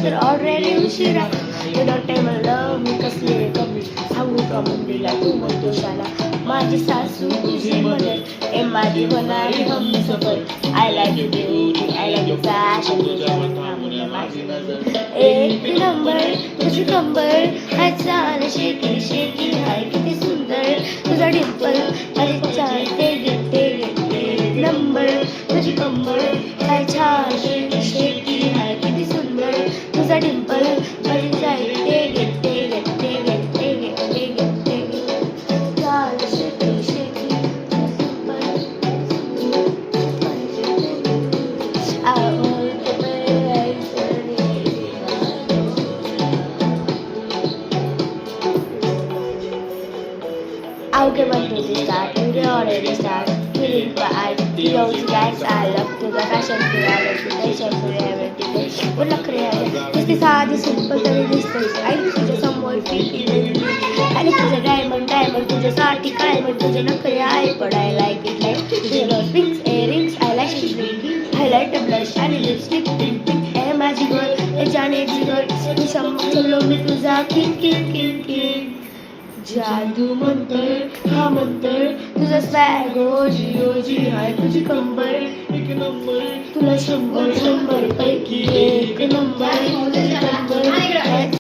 तर ऑलरेडी उशिरा without time love me कसली रे कमी सांगू का मंदिरला तू म्हणतो शाला माझी सासू तुझी मदत ए माझी होणारी हमी सफर I like you beauty I like you fashion एक नंबर तुझी कंबर हाय चाल शेकी शेकी हाय किती सुंदर तुझा डिंपल माझी चाल ते एक नंबर तुझी कंबर हाय छान शेकी शेकी हाय किती सुंदर तुझा डिंपल माझी चाल चाल शेकी शेकी Aunque mantuve estar, already start, feeling bad. Yo, guys, I love to the fashion to the reputation for everything. Wala create, just sad, simple, very distance. I need to just someone feeling. I need to the diamond, to the sarti, diamond, to the nakre eye, but I like it like zero rings, earrings. I like it blinking. I like the blush and lipstick, pink, pink. A magic girl, a Janet girl. Some love me to the king. जादू मंतर हा मंतर तुझा swag ओजी हाय तुझी कंबर एक number तुला 100 पैकी एक नंबर तुझी कंबर